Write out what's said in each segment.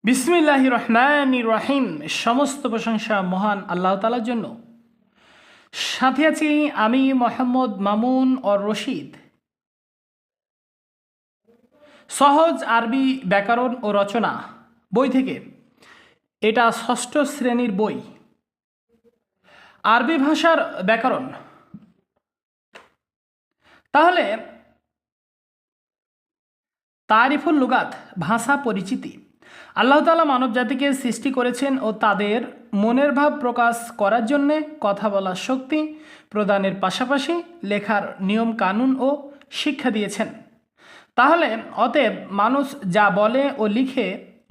বিসমিল্লাহির রহমানির রহিম। সমস্ত প্রশংসা মহান আল্লাহ তাআলার জন্য। সাথে আছি আমি মোহাম্মদ মামুন और রশিদ। সহজ আরবি ব্যাকরণ ও রচনা বই থেকে। এটা ষষ্ঠ শ্রেণীর বই। আরবি ভাষার ব্যাকরণ। তাহলে তারিফুল লুগাত, ভাষা পরিচিতি। আল্লাহ তাআলা মানব জাতিকে সৃষ্টি করেছেন ও তাদের মনের ভাব প্রকাশ করার জন্যে কথা বলার শক্তি প্রদানের পাশাপাশি লেখার নিয়ম কানুন ও শিক্ষা দিয়েছেন। তাহলে অতএব মানুষ যা বলে ও লিখে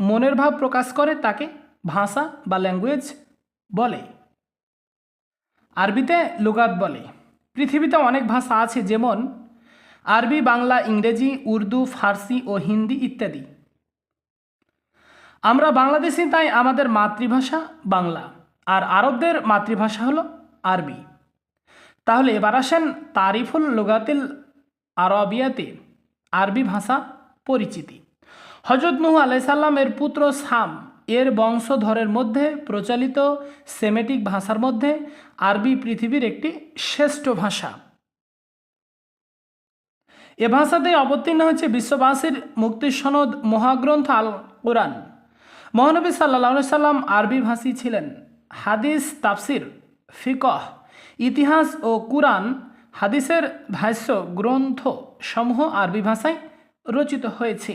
মনের ভাব প্রকাশ করে তাকে ভাষা বা ল্যাঙ্গুয়েজ বলে। আরবিতে লুগাত বলে। পৃথিবীতে অনেক ভাষা আছে, যেমন আরবি, বাংলা, ইংরেজি, উর্দু, ফার্সি ও হিন্দি ইত্যাদি। আমরা বাংলাদেশি, তাই আমাদের মাতৃভাষা বাংলা, আর আরবদের মাতৃভাষা হলো আরবি। তাহলে এবার আসেন তারিফুল লুগাতিল আরবিয়াতে, আরবি ভাষা পরিচিতি। হজরত নূহ আলাইহিস সালামের পুত্র সাম এর বংশধরের মধ্যে প্রচলিত সেমেটিক ভাষার মধ্যে আরবি পৃথিবীর একটি শ্রেষ্ঠ ভাষা। এ ভাষাতেই অবতীর্ণ হয়েছে বিশ্ববাসীর মুক্তির সনদ মহাগ্রন্থ আল কোরআন। মহানবী সাল্লাল্লাহু আলাইহি সাল্লাম আরবি ভাষী ছিলেন। হাদিস, তাফসির, ফিকহ, ইতিহাস ও কুরআন হাদিসের ভাষ্য গ্রন্থ সমূহ আরবি ভাষায় রচিত হয়েছে।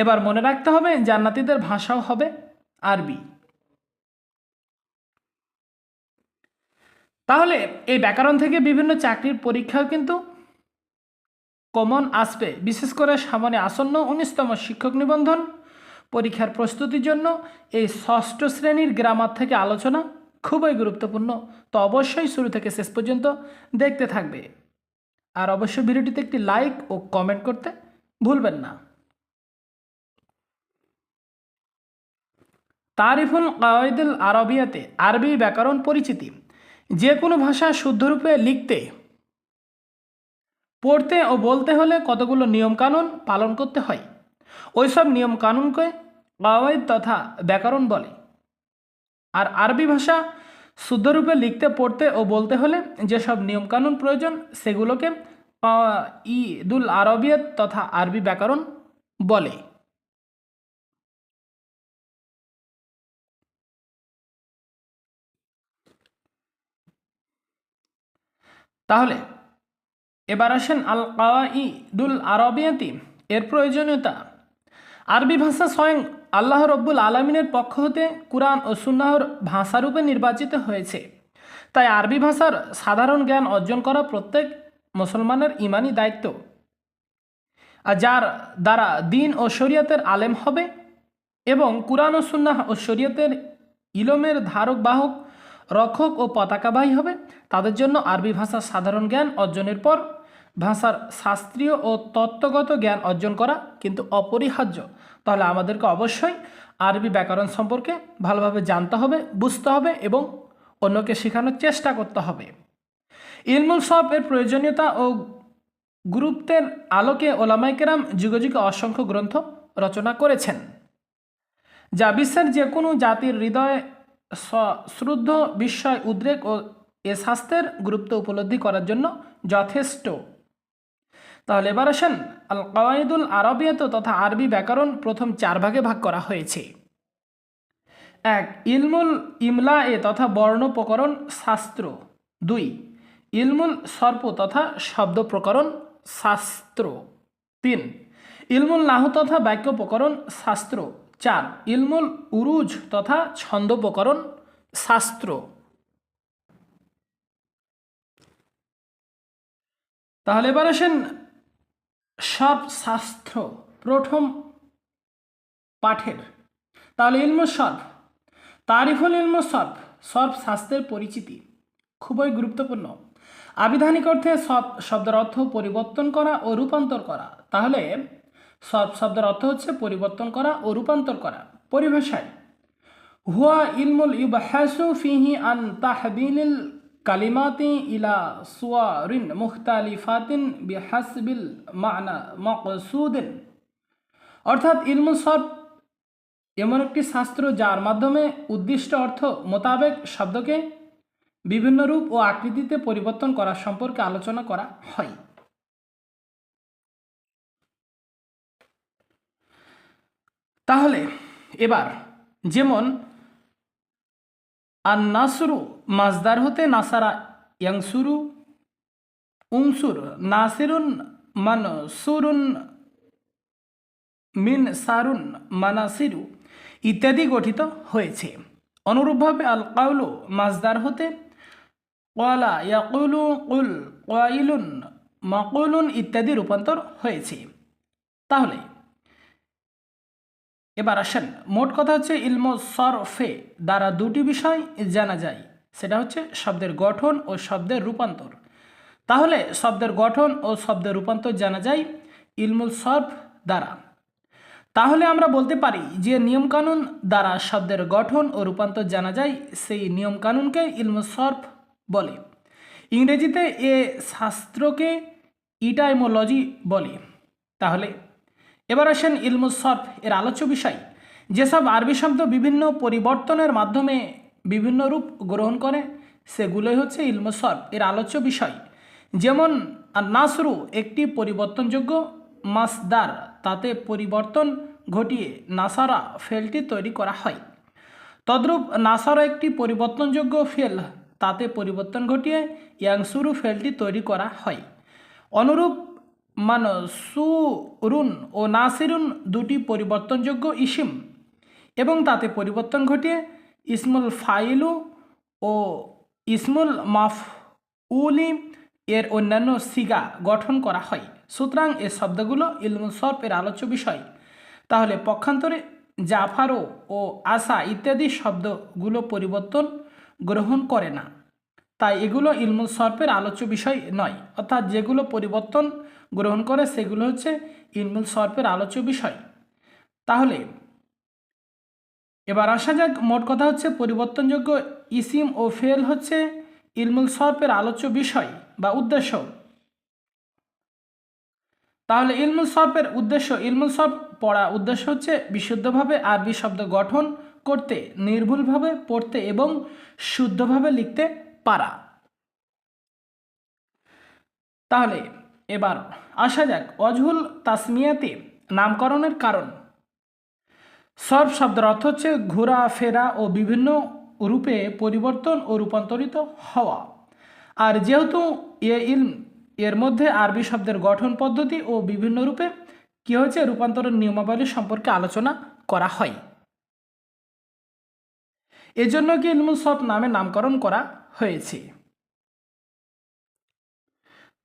এবার মনে রাখতে হবে জান্নাতীদের ভাষাও হবে আরবি। তাহলে এই ব্যাকরণ থেকে বিভিন্ন চাকরির পরীক্ষাও কিন্তু কমন আসবে। বিশেষ করে সামনে আসন্ন 19তম শিক্ষক নিবন্ধন পরীক্ষার প্রস্তুতির জন্য এই ষষ্ঠ শ্রেণীর গ্রামার থেকে আলোচনা খুবই গুরুত্বপূর্ণ। তো অবশ্যই শুরু থেকে শেষ পর্যন্ত দেখতে থাকবে, আর অবশ্যই ভিডিওটিতে একটি লাইক ও কমেন্ট করতে ভুলবেন না। তারিফুল কাওয়াইদুল আরবিয়াতে, আরবি ব্যাকরণ পরিচিতি। যে কোনো ভাষা শুদ্ধরূপে লিখতে, পড়তে ও বলতে হলে কতগুলো নিয়মকানুন পালন করতে হয়। ওইসব নিয়মকানুনকে কাওয়াইদ তথা ব্যাকরণ বলে। আর আরবি ভাষা শুদ্ধরূপে লিখতে, পড়তে ও বলতে হলে যেসব নিয়মকানুন প্রয়োজন সেগুলোকে কাওয়াইদুল আরবিয়াত তথা আরবি ব্যাকরণ বলে। তাহলে এবার আসেন আল কাওয়াইদুল আরবিয়াতি, এর প্রয়োজনীয়তা। আরবি ভাষা স্বয়ং আল্লাহ রব্বুল আলমিনের পক্ষ হতে কুরআন ও সুন্নাহর ভাষারূপে নির্বাচিত হয়েছে। তাই আরবি ভাষার সাধারণ জ্ঞান অর্জন করা প্রত্যেক মুসলমানের ইমানি দায়িত্ব। আর যার দ্বারা দিন ও শরীয়তের আলেম হবে এবং কুরআন ও সুন্নাহ ও শরীয়তের ইলমের ধারক বাহক, রক্ষক ও পতাকাবাহী হবে, তাদের জন্য আরবি ভাষার সাধারণ জ্ঞান অর্জনের পর ভাষার শাস্ত্রীয় ও তত্ত্বগত জ্ঞান অর্জন করা কিন্তু অপরিহার্য। তাহলে আমাদেরকে অবশ্যই আরবি ব্যাকরণ সম্পর্কে ভালোভাবে জানতে হবে, বুঝতে হবে এবং অন্যকে শেখানোর চেষ্টা করতে হবে। ইলমুল সরফ এর প্রয়োজনীয়তা ও গুরুত্বের আলোকে ওলামায়ে কেরাম যুগে যুগে অসংখ্য গ্রন্থ রচনা করেছেন, যা বিশ্বের যে কোনো জাতির হৃদয়ে শ্রুদ্ধ বিস্ময়, উদ্রেক ও এ শাস্ত্রের গুরুত্ব উপলব্ধি করার জন্য যথেষ্ট। তাহলে এবার আসেন আল কাওয়াইদুল আরবিয়াত তথা আরবি ব্যাকরণ প্রথম 4 ভাগে ভাগ করা হয়েছে। 1. ইলমুল ইমলা এ তথা বর্ণ প্রকরণ শাস্ত্র। 2. ইলমুল সর্প তথা শব্দ প্রকরণ শাস্ত্র। 3. ইলমুল নাহু তথা বাক্য প্রকরণ শাস্ত্র। 4. ইলমুল উরুজ তথা ছন্দ প্রকরণ শাস্ত্র। তাহলে এবার আসেন সর্প শাস্ত্র প্রথম পাঠের। তাহলে ইলমুল সর্প, তারিফুল ইলমুল সর্প, সর্প শাস্ত্রের পরিচিতি খুবই গুরুত্বপূর্ণ। আবিধানিক অর্থে সর্প শব্দের অর্থ পরিবর্তন করা ও রূপান্তর করা। তাহলে সর্প শব্দের অর্থ হচ্ছে পরিবর্তন করা ও রূপান্তর করা। পরিভাষায় হুয়া ইলমুল ইউবাহাসু ফিহি আন তাহবিলিল কালিমাতি ইলা সুওয়ারিন মুখতালিফাতিন বিহাসবিল মা'না মাকসুদিন। অর্থাৎ ইলমুল সরফ এমন একটি শাস্ত্র যার মাধ্যমে উদ্দিষ্ট অর্থ মোতাবেক শব্দকে বিভিন্ন রূপ ও আকৃতিতে পরিবর্তন করা সম্পর্কে আলোচনা করা হয়। তাহলে এবার যেমন আর নাসরু মাজদার হতে নাসারা ইয়াংসুরু, উংসুর নাসিরুন মানসুরুন, মিন সারুন মানাসিরু ইত্যাদি গঠিত হয়েছে। অনুরূপভাবে আল কাউলু মাজদার হতে ক্বালা ইয়াকুলু, কুল, ক্বাইলুন, মাকুলুন ইত্যাদি রূপান্তর হয়েছে। তাহলে এবার আসেন, মোট কথা হচ্ছে ইলমু সরফে দ্বারা দুটি বিষয় জানা যায়, সেটা হচ্ছে শব্দের গঠন ও শব্দের রূপান্তর। তাহলে শব্দের গঠন ও শব্দের রূপান্তর জানা যায় ইলমুল সরফ দ্বারা। তাহলে আমরা বলতে পারি যে নিয়মকানুন দ্বারা শব্দের গঠন ও রূপান্তর জানা যায় সেই নিয়মকানুনকে ইলমুল সরফ বলে। ইংরেজিতে এ শাস্ত্রকে ইটাইমোলজি বলে। তাহলে এবার আসেন ইলমুল সরফ এর আলোচ্য বিষয়। যেসব আরবি শব্দ বিভিন্ন পরিবর্তনের মাধ্যমে বিভিন্ন রূপ গ্রহণ করে সেগুলোই হচ্ছে ইলমুল সরফ এর আলোচ্য বিষয়। যেমন নাসরু একটি পরিবর্তনযোগ্য মাসদার, তাতে পরিবর্তন ঘটিয়ে নাসারা ফেলটি তৈরি করা হয়। তদ্রূপ নাসারা একটি পরিবর্তনযোগ্য ফেল, তাতে পরিবর্তন ঘটিয়ে ইয়াংসুরু ফেলটি তৈরি করা হয়। অনুরূপ মানসুরুন ও নাসিরুন দুটি পরিবর্তনযোগ্য ইসিম এবং তাতে পরিবর্তন ঘটিয়ে ইসমুল ফাইলু ও ইসমুল মাফউলি এর অন্যান্য সিগা গঠন করা হয়। সুতরাং এ শব্দগুলো ইলমুল সরফ এর আলোচ্য বিষয়। তাহলে পক্ষান্তরে জাফারো ও আসা ইত্যাদি শব্দগুলো পরিবর্তন গ্রহণ করে না, তাই এগুলো ইলমুল সরফের আলোচ্য বিষয় নয়। অর্থাৎ যেগুলো পরিবর্তন গ্রহণ করে সেগুলো হচ্ছে ইলমুল সরফের আলোচ্য বিষয়। তাহলে এবার আসা যাক, মোট কথা হচ্ছে পরিবর্তনযোগ্য ইসিম ও ফেল হচ্ছে ইলমুল সরফের আলোচ্য বিষয় বা উদ্দেশ্য। তাহলে ইলমুল সরফের উদ্দেশ্য, ইলমুল সরফ পড়া উদ্দেশ্য হচ্ছে বিশুদ্ধভাবে আরবি শব্দ গঠন করতে, নির্ভুলভাবে পড়তে এবং শুদ্ধভাবে লিখতে পারা। তাহলে এবার আসা যাক অজহুল তাসমিয়াতে নামকরণের কারণ। সরফ শব্দের অর্থ হচ্ছে ঘোরা ফেরা ও বিভিন্ন রূপে পরিবর্তন ও রূপান্তরিত হওয়া। আর যেহেতু এর মধ্যে আরবি শব্দের গঠন পদ্ধতি ও বিভিন্ন রূপে কি হয়েছে রূপান্তরের নিয়মাবলী সম্পর্কে আলোচনা করা হয়, এজন্য কি ইলমুল সরফ নামে নামকরণ করা হয়েছে।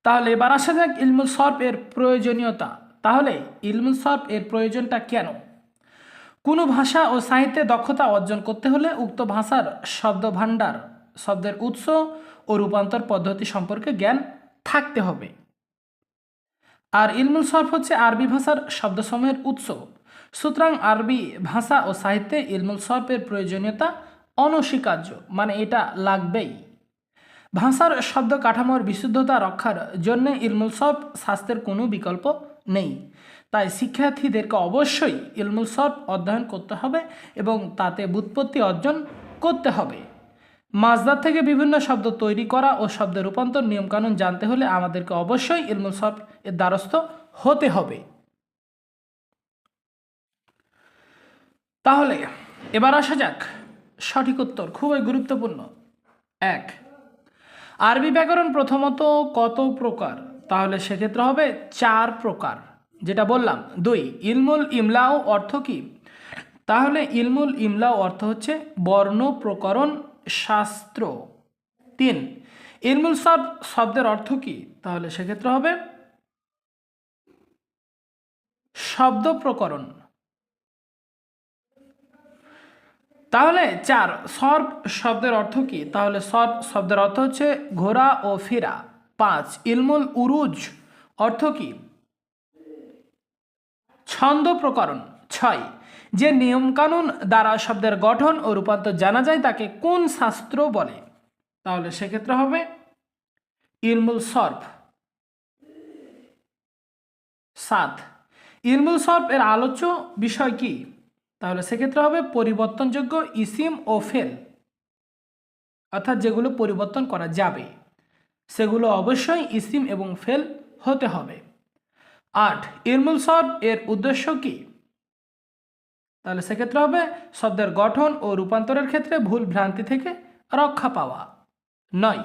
তাহলে এবার আসা যাক ইলমুল সরফ এর প্রয়োজনীয়তা। তাহলে ইলমুল সরফ এর প্রয়োজনটা কেন? কোনো ভাষা ও সাহিত্যে দক্ষতা অর্জন করতে হলে উক্ত ভাষার শব্দ ভাণ্ডার, শব্দের উৎস ও রূপান্তর পদ্ধতি সম্পর্কে জ্ঞান থাকতে হবে। আর ইলমুল সরফ হচ্ছে আরবি ভাষার শব্দসমূহের উৎস। সুতরাং আরবি ভাষা ও সাহিত্যে ইলমুল সরফের প্রয়োজনীয়তা অনস্বীকার্য, মানে এটা লাগবেই। ভাষার শব্দ কাঠামোর বিশুদ্ধতা রক্ষার জন্য ইলমুল সরফ শাস্ত্রের কোনো বিকল্প নেই। তাই শিক্ষার্থীদেরকে অবশ্যই ইলমুল সরফ অধ্যয়ন করতে হবে এবং তাতে ব্যুৎপত্তি অর্জন করতে হবে। মাজদার থেকে বিভিন্ন শব্দ তৈরি করা ও শব্দের রূপান্তর নিয়মকানুন জানতে হলে আমাদেরকে অবশ্যই ইলমুল সরফ এর দ্বারস্থ হতে হবে। তাহলে এবার আসা যাক সঠিক উত্তর, খুবই গুরুত্বপূর্ণ। 1, আরবি ব্যাকরণ প্রথমত কত প্রকার? তাহলে সেক্ষেত্রে হবে 4 প্রকার, যেটা বললাম। 2, ইলমুল ইমলাও অর্থ কি? তাহলে ইলমুল ইমলাও অর্থ হচ্ছে বর্ণ প্রকরণ শাস্ত্র। 3, ইলমুল সরফ শব্দের অর্থ কি? তাহলে সেক্ষেত্রে হবে শব্দ প্রকরণ। তাহলে 4, সরফ শব্দের অর্থ কি? তাহলে সরফ শব্দের অর্থ হচ্ছে ঘোরা ও ফেরা। 5, ইলমুল উরুজ অর্থ কি? ছন্দ প্রকরণ। 6, যে নিয়মকানুন দ্বারা শব্দের গঠন ও রূপান্তর জানা যায় তাকে কোন শাস্ত্র বলে? তাহলে সেক্ষেত্রে হবে ইলমুল সরফ। 7, ইলমুল সরফ এর আলোচ্য বিষয় কি? তাহলে সেক্ষেত্রে হবে পরিবর্তনযোগ্য ইসিম ও ফেল, অর্থাৎ যেগুলো পরিবর্তন করা যাবে সেগুলো অবশ্যই ইসিম এবং ফেল হতে হবে। 8 ইলমুল সরফ এর উদ্দেশ্য কি? তাহলে সেক্ষেত্রে হবে শব্দের গঠন ও রূপান্তরের ক্ষেত্রে ভুল ভ্রান্তি থেকে রক্ষা পাওয়া। 9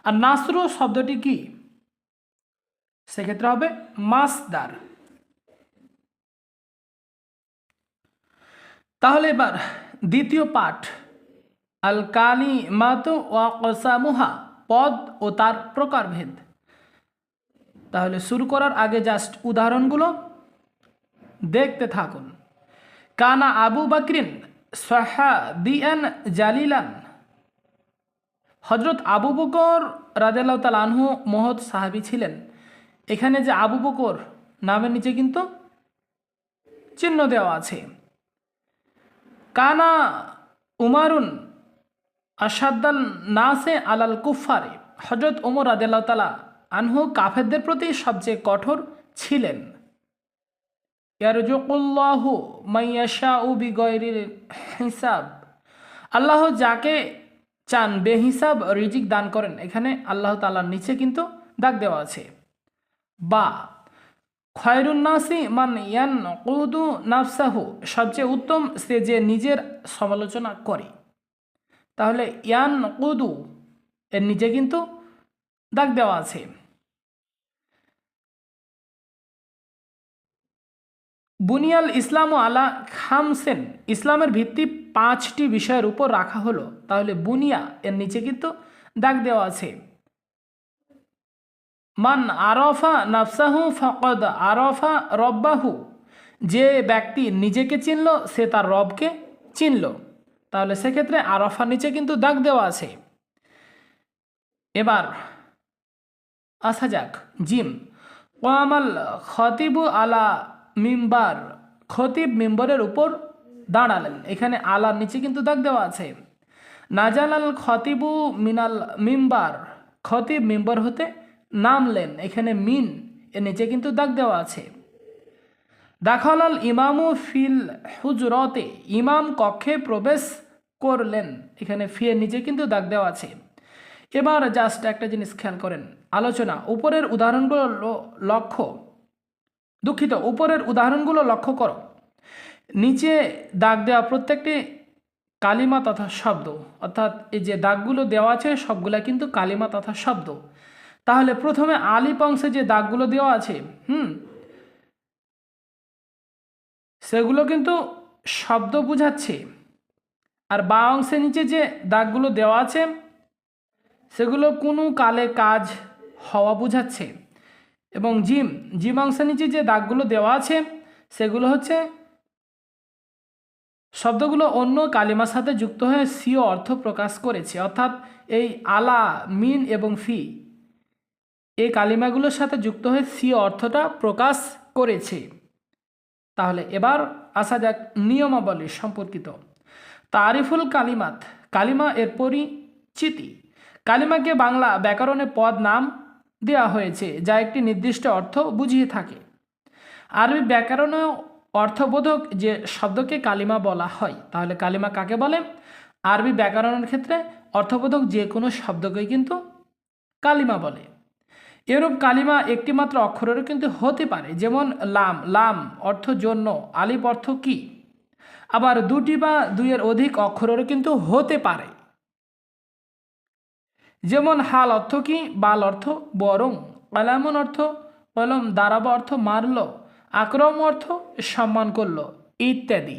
আর নাসরু শব্দটি কি? সেক্ষেত্রে হবে মাসদার। তাহলে এবার দ্বিতীয় পাঠ, আল কালিমাতু ওয়া আকসামুহা, পদ ও তার প্রকারভেদ। তাহলে শুরু করার আগে জাস্ট উদাহরণগুলো দেখতে থাকুন। কানা আবু বকরিন সাহাবিয়ান জালিলান, হযরত আবু বকর রাদিয়াল্লাহু তাআলা আনহু মহৎ সাহাবী ছিলেন। এখানে যে আবু বকর নামের নিচে কিন্তু চিহ্ন দেওয়া আছে। কানা উমারুন আশাদ্দান নাসে আলাল কুফারে, হযরত ওমর রাদিয়াল্লাহু তাআলা আনহু কাফেরদের প্রতি সবচেয়ে কঠোর ছিলেন। ইয়ারজুকুল্লাহু মাইয়াশাউ বিগয়রি হিসাব, আল্লাহ যাকে চান বেহিসাব রিজিক দান করেন। এখানে আল্লাহ তাআলার নিচে কিন্তু দাগ দেওয়া আছে। বা খয়রুন নাসি মান ইয়ানকুদু নাফসাহু, সবচেয়ে উত্তম সে যে নিজের সমালোচনা করে। তাহলে ইয়ানকুদু এর নিচে কিন্তু দাগ দেওয়া আছে। বুনিয়াল ইসলাম ও আলা খামসেন, ইসলামের ভিত্তি 5টি বিষয়ের উপর রাখা হলো। তাহলে বুনিয়া এর নিচে কিন্তু দাগ দেওয়া আছে। মান আরফা নাফসাহু ফাকাদ আরফা রব্বাহু, যে ব্যক্তি নিজেকে চিনল সে তার রবকে চিনল। তাহলে সেক্ষেত্রে আরফার নিচে কিন্তু দাগ দেওয়া আছে। এবার আসা যাক জিম, ওয়ামাল খতিবু আলা মিম্বার, খতিব মিম্বরের উপর দাঁড়ালেন। এখানে আলার নিচে কিন্তু দাগ দেওয়া আছে। নাজাল আল খতিবু মিনাল মিম্বার, খতিব মিম্বর হতে নামলেন। এখানে মিন এর নিচে কিন্তু দাগ দেওয়া আছে। দাখাল আল ইমামু ফিল হুজরতে, ইমাম কক্ষে প্রবেশ করলেন। এখানে ফি এর নিচে কিন্তু দাগ দেওয়া আছে। এবার জাস্ট একটা জিনিস খেয়াল করেন, আলোচনা উপরের উদাহরণগুলো উপরের উদাহরণগুলো লক্ষ্য করো। নিচে দাগ দেওয়া প্রত্যেকটি কালিমা তথা শব্দ, অর্থাৎ এই যে দাগগুলো দেওয়া আছে সবগুলা কিন্তু কালিমা তথা শব্দ। তাহলে প্রথমে আলিফ অংশে যে দাগগুলো দেওয়া আছে সেগুলো কিন্তু শব্দ বুঝাচ্ছে, আর বা অংশের নিচে যে দাগগুলো দেওয়া আছে সেগুলো কোনো কালে কাজ হওয়া বুঝাচ্ছে। এবং জিম অংশের নিচে যে দাগগুলো দেওয়া আছে সেগুলো হচ্ছে শব্দগুলো অন্য কালিমার সাথে যুক্ত হয়ে সিও অর্থ প্রকাশ করেছে। অর্থাৎ এই আলা, মিন এবং ফি এই কালিমাগুলোর সাথে যুক্ত হয়ে সিও অর্থটা প্রকাশ করেছে। তাহলে এবার আসা যাক নিয়মাবলী সম্পর্কিত। তারিফুল কালিমাত, কালিমা এর পরিচিতি। কালিমাকে বাংলা ব্যাকরণে পদ নাম দেওয়া হয়েছে যা একটি নির্দিষ্ট অর্থ বুঝিয়ে থাকে। আরবি ব্যাকরণেও অর্থবোধক যে শব্দকে কালিমা বলা হয়। তাহলে কালিমা কাকে বলে? আরবি ব্যাকরণের ক্ষেত্রে অর্থবোধক যে কোনো শব্দকেই কিন্তু কালিমা বলে। এরূপ কালিমা একটি মাত্র অক্ষরেরও কিন্তু হতে পারে, যেমন লাম অর্থ জন্য, আলিফ অর্থ কি। আবার দুটি বা দুইয়ের অধিক অক্ষরেরও কিন্তু হতে পারে, যেমন হাল অর্থ কি, বাল অর্থ বরং, কলামন অর্থ কলম, দারাব অর্থ মারল, আক্রম অর্থ সম্মান করল ইত্যাদি।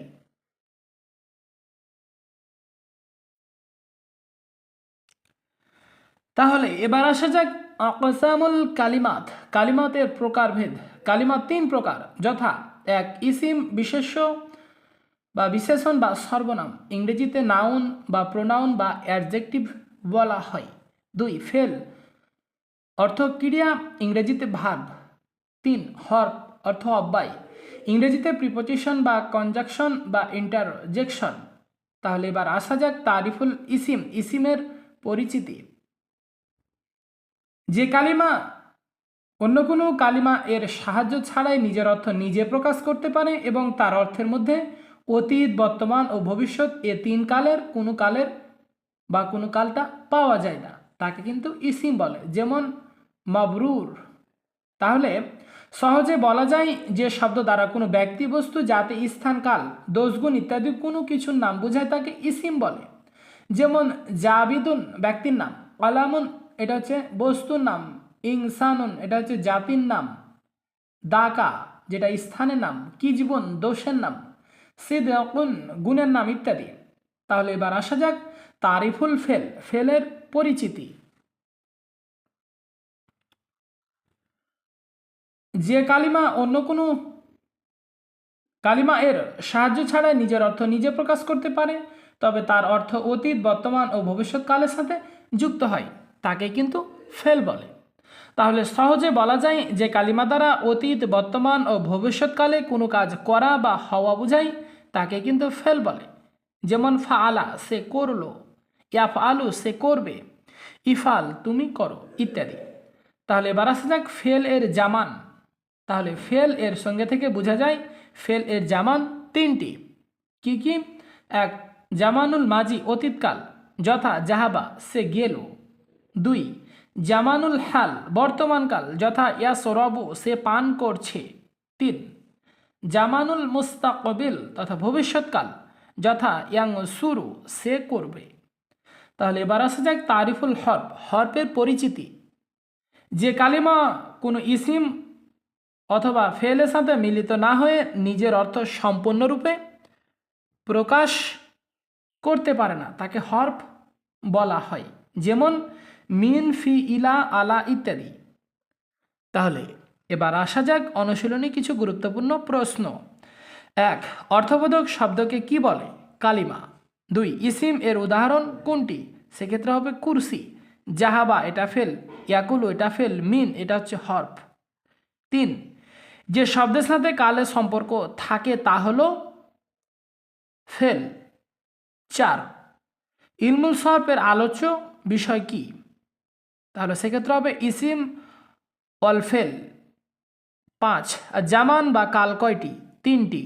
তাহলে এবার আসা যাক আকসামুল কালিমাত, কালিমাতের প্রকারভেদ। কালিমাত 3 প্রকার, যথা 1 ইসিম বিশেষ্য বা বিশেষণ বা সর্বনাম, ইংরেজিতে নাউন বা প্রোনাউন বা অ্যাডজেক্টিভ বলা হয়। 2 ফেল অর্থ ক্রিয়া, ইংরেজিতে ভার্ব। 3 হর্ফ অর্থ অব্যয়, ইংরেজিতে প্রিপোজিশন বা কনজাংশন বা ইন্টারজেকশন। তাহলে এবার আসা যাক তারিফুল ইসিম, ইসিমের পরিচিতি। যে কালিমা অন্য কোনো কালিমা এর সাহায্য ছাড়াই নিজের অর্থ নিজে প্রকাশ করতে পারে এবং তার অর্থের মধ্যে অতীত, বর্তমান ও ভবিষ্যৎ এ তিন কালের কোনো কালের বা কোনো কালটা পাওয়া যায় না, তাকে কিন্তু ইসিম বলে। যেমন মাবরুর। তাহলে সহজে বলা যায় যে শব্দ দ্বারা কোনো ব্যক্তি, বস্তু, জাতি, স্থান, কাল, দোষগুণ ইত্যাদি কোনো কিছুর নাম বোঝায় তাকে ইসিম বলে। যেমন জাবিদুন ব্যক্তির নাম, কালামুন এটা হচ্ছে বস্তুর নাম, ইনসানুন এটা হচ্ছে জাতির নাম, দাকা যেটা স্থানের নাম, কিজবুন দোষের নাম, সিদকুন গুণের নাম ইত্যাদি। তাহলে এবার আসা যাক তারিফুল ফেল, ফেলের পরিচিতি। যে কালিমা অন্য কোনো কালিমা এর সাহায্য ছাড়া নিজের অর্থ নিজে প্রকাশ করতে পারে, তবে তার অর্থ অতীত, বর্তমান ও ভবিষ্যৎকালের সাথে যুক্ত হয়, তাকে কিন্তু ফেল বলে। তাহলে সহজে বলা যায় যে কালিমা দ্বারা অতীত, বর্তমান ও ভবিষ্যৎকালে কোনো কাজ করা বা হওয়া বোঝায়, তাকে কিন্তু ফেল বলে। যেমন ফাআলা সে করলো, ইয়াফআলু সে করবে, ইফাল তুমি করো ইত্যাদি। তাহলে এবার আসা যাক ফেল এর জামান। তাহলে ফেল এর সঙ্গে থেকে বোঝা যায় ফেল এর জামান তিনটি। কি কি? এক, জামানুল মাজি অতীতকাল, যথা জাহাবা সে গেল। দুই, জামানুল হাল বর্তমানকাল, যথা ইয়াসরাবু সে পান করছে। তিন, জামানুল মুস্তাকবিল তথা ভবিষ্যৎকাল, যথা ইয়াংসুরু সে করবে। তাহলে এবার আসা যাক তারিফুল হরফ, হরফের পরিচিতি। যে কালিমা কোনো ইসিম অথবা ফেলের সাথে মিলিত না হয়ে নিজের অর্থ সম্পূর্ণরূপে প্রকাশ করতে পারে না, তাকে হরফ বলা হয়। যেমন মিন, ফি, ইলা, আলা ইত্যাদি। তাহলে এবার আসা যাক অনুশীলনী কিছু গুরুত্বপূর্ণ প্রশ্ন। এক, অর্থবোধক শব্দকে কি বলে? কালিমা। দুই, ইসিম এর উদাহরণ কোনটি? সেক্ষেত্রে হবে কুরসি। জাহাবা এটা ফেল, ইয়াকুলু এটা ফেল, মিন এটা হচ্ছে হরফ। তিন, যে শব্দের সাথে কালের সম্পর্ক থাকে তা হলো ফেল। চার, ইলমুল সরফের আলোচ্য বিষয় কি? তাহলে সেক্ষেত্রে হবে ইসিম অল ফেল। পাঁচ, জামান বা কাল কয়টি? তিনটি।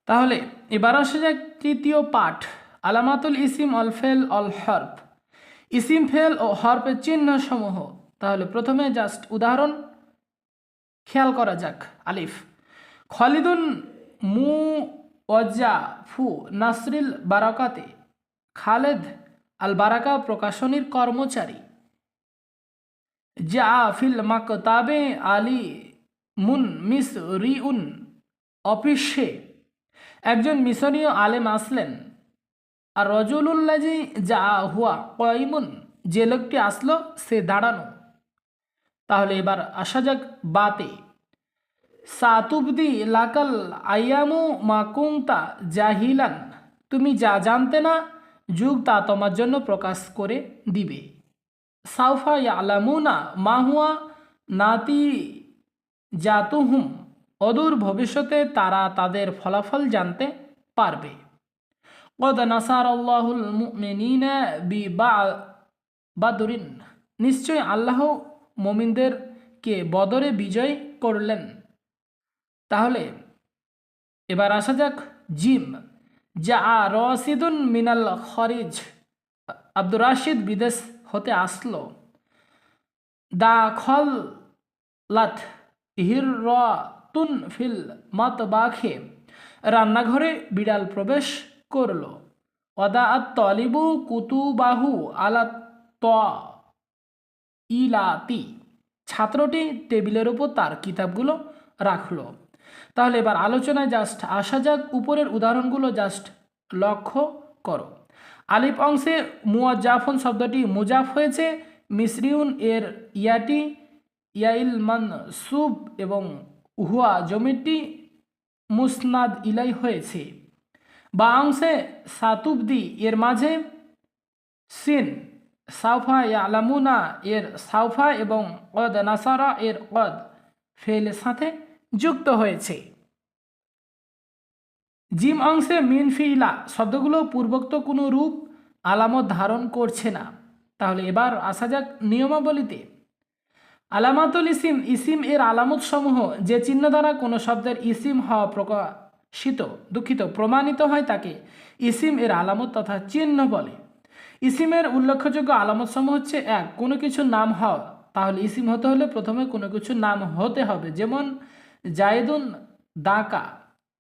তাহলে এবার আসা যাক তৃতীয় পাঠ, আলামাতুল ইসিম অল ফেল অল হরফ। ইসিম, ফেল ও হরফের চিহ্ন সমূহ। তাহলে প্রথমে জাস্ট উদাহরণ খেয়াল করা যাক। আলিফ, খালিদুন মু ওয়াজ্জা ফু নাসরিল বারাকাতে, খালেদ আল বারাকা প্রকাশনীর কর্মচারী। যা ফিল মাকতাবে আলী মুন মিসরিউন, অফিসে একজন মিশরীয় আলেম আসলেন। আর রজুলুল্লাজি যা হুয়া কয়মুন, যে লোকটি আসলো সে দাঁড়ানো। তাহলে এবার আসা যাক বাতে, সাতুবদি লাকাল আয়ামু মাকুংতা জাহিলান, তুমি যা জানতে না যুগ তা তোমার জন্য প্রকাশ করে দিবে। সাউফা ইয়ালামুনা মা হুয়া নাতি জাতুহুম, অদূর ভবিষ্যতে তারা তাদের ফলাফল জানতে পারবে। কদ নাসারাল্লাহুল মুমিনিনা বিবাদরিন, নিশ্চয় আল্লাহ মুমিনদেরকে বদরে বিজয় করলেন। তাহলে এবার আসা যাক জিম, যা রশিদুন মিনাল খরিজ, আব্দুর রাশিদ বিদেশ হতে আসলো। দা খল লাত হিরতুন ফিল মাতবাখে, রান্নাঘরে বিড়াল প্রবেশ করলো। ওদা আত তলিবু কুতুবাহু আলা ত ইলাতি, ছাত্রটি টেবিলের উপর তার কিতাবগুলো রাখলো। তাহলে এবার আলোচনায় জাস্ট আসা যাক, উপরের উদাহরণগুলো জাস্ট লক্ষ্য করো। আলিফ অংশে মুয়াজ্জাফুন শব্দটি মুজাফ হয়েছে, মিসরিউন এর ইয়াটি ইয়াইল মানসুব এবং হুয়া জমিটি মুসনাদ ইলাই হয়েছে। বা অংশে সাতুবদি এর মাঝে সিন, সাউফা ইয়ালামুনা এর সাউফা এবং কদ নাসারা এর কদ ফেলের সাথে যুক্ত হয়েছে। জিম অংশে মিন, ফিলা শব্দগুলো পূর্বোক্ত কোনো রূপ আলামত ধারণ করছে না। তাহলে এবার আসা যাক নিয়মাবলীতে। আলামাতুল ইসিম, ইসিম এর আলামত সমূহ যে চিহ্ন দ্বারা কোনো শব্দের ইসিম হওয়া প্রমাণিত হয় তাকে ইসিম এর আলামত তথা চিহ্ন বলে। ইসিমের উল্লেখযোগ্য আলামত সমূহ হচ্ছে: 1. কোনো কিছুর নাম হওয়া, তাহলে ইসিম হতে হলে প্রথমে কোনো কিছুর নাম হতে হবে, যেমন জায়েদুন দাকা।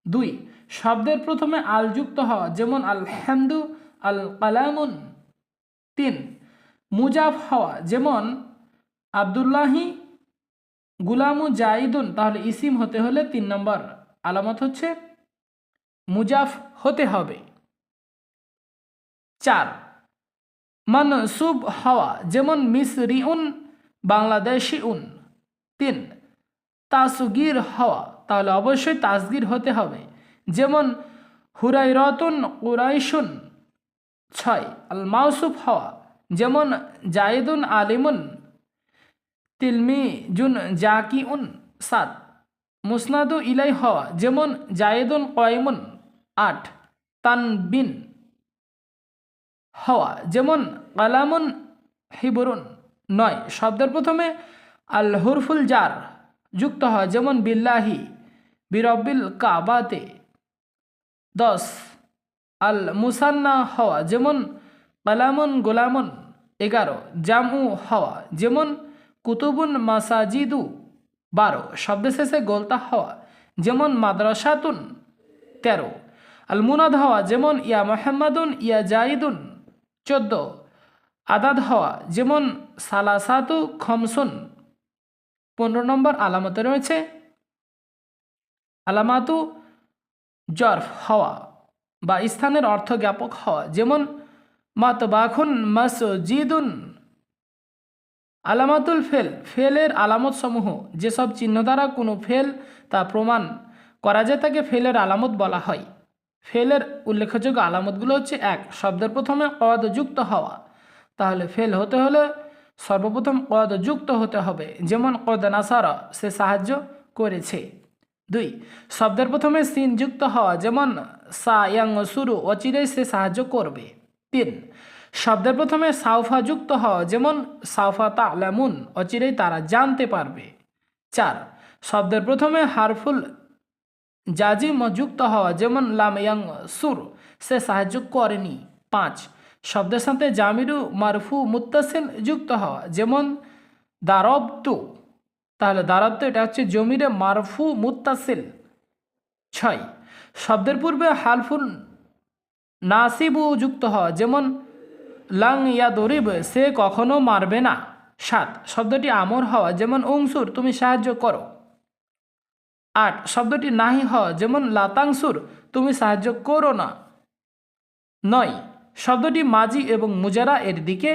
2. শব্দের প্রথমে আল যুক্ত হওয়া, যেমন আলহামদু আল কালামুন। 3. মুজাফ হওয়া, যেমন আবদুল্লাহি গুলামু জাইদুন, তাহলে ইসিম হতে হলে 3 নম্বর আলামত হচ্ছে মুজাফ হতে হবে। 4. মানসুব হওয়া, যেমন মিসরিউন বাংলাদেশিউন। 3. তাসগির হওয়া, তাহলে অবশ্যই তাসগির হতে হবে, যেমন হুরাইরাতুন কুরাইশুন। 6. আল মাউসুফ হওয়া, যেমন জায়েদুন আলিমুন তিলমিজুন জাকিউন। 7. মুসনাদু ইলাই হওয়া, যেমন জায়েদুন কয়মুন। 8. তানবিন হওয়া, যেমন কালামুন হিবরুন। 9. শব্দের প্রথমে আল হুরফুল জার যুক্ত হওয়া, যেমন বিল্লাহি বিরব্বিল কাবাতে। 10. আল মুসান্না হওয়া, যেমন কালামুন গোলামুন। 11. জামু হওয়া, যেমন কুতুবুন মাসাজিদু। 12. শব্দের শেষে গোলতা হওয়া, যেমন মাদ্রাসাতুন। 13. আল মুনাদ হওয়া, যেমন ইয়া মোহাম্মদুন ইয়া জাইদুন। 14. আদাদ হওয়া, যেমন সালাসাতু খমসুন। 15 নম্বর আলামতে রয়েছে আলামাতু জরফ হওয়া বা স্থানের অর্থ জ্ঞাপক হওয়া, যেমন মাতবাখুন মসজিদুন। আলামাতুল ফেল, ফেলের আলামত সমূহ যেসব চিহ্ন দ্বারা কোনো ফেল তা প্রমাণ করা যায় তাকে ফেলের আলামত বলা হয়। ফেলের উল্লেখযোগ্য আলামতগুলো হচ্ছে: 1. শব্দের প্রথমে কদ যুক্ত হওয়া, তাহলে ফেল হতে হলে সর্বপ্রথম কদ যুক্ত হতে হবে, যেমন কদ নাসারা সে সাহায্য করেছে। 2. শব্দের প্রথমে সিন যুক্ত হওয়া, যেমন সা ইয়াং সুরু অচিরেই সে সাহায্য করবে। 3. শব্দের প্রথমে সাউফা যুক্ত হওয়া, যেমন সাউফা তা'লামুন অচিরেই তারা জানতে পারবে। 4. শব্দের প্রথমে হারফুল জাজিম যুক্ত হওয়া, যেমন লাম ইয়াং সুর সে সাহায্য করেনি। 5. শব্দের সাথে জামিরু মারফু মুত্তাসিল যুক্ত হওয়া, যেমন দারবতু, তাহলে দারবতু এটা হচ্ছে জমিরে মারফু মুত্তাসিল। 6. শব্দের পূর্বে হারফুল নাসিবু যুক্ত হওয়া, যেমন লাং ইয়াদরিব সে কখনো মারবে না। 7. শব্দটি আমর হওয়া, যেমন অংশুর তুমি সাহায্য করো। 8. শব্দটি নাহি হওয়া, যেমন লাতাংসুর তুমি সাহায্য করো না। 9. শব্দটি মাজি এবং মুজারা এর দিকে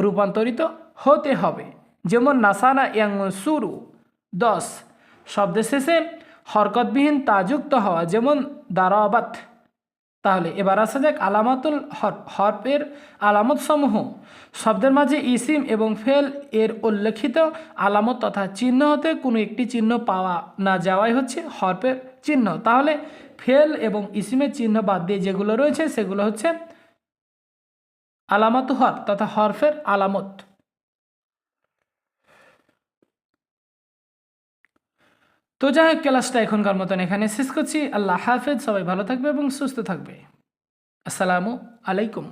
রূপান্তরিত হতে হবে, যেমন নাসানা ইয়াং সুরু। 10. শব্দের শেষে হরকতবিহীন তা যুক্ত হওয়া, যেমন দারাবাত। তাহলে এবার আসা যাক আলামাতুল হরফের আলামত সমূহ। শব্দের মাঝে ইসিম এবং ফেল এর উল্লেখিত আলামত তথা চিহ্ন হতে কোনো একটি চিহ্ন পাওয়া না যাওয়াই হচ্ছে হরফের চিহ্ন। তাহলে ফেল এবং ইসিমের চিহ্ন বাদ দিয়ে যেগুলো রয়েছে সেগুলো হচ্ছে আলামাত হরফ তথা হরফের আলামত। তো যাই হোক, ক্লাসটা এখনকার মতন এখানে শেষ করছি। আল্লাহ হাফেজ, সবাই ভালো থাকবে এবং সুস্থ থাকবে। আসসালামু আলাইকুম।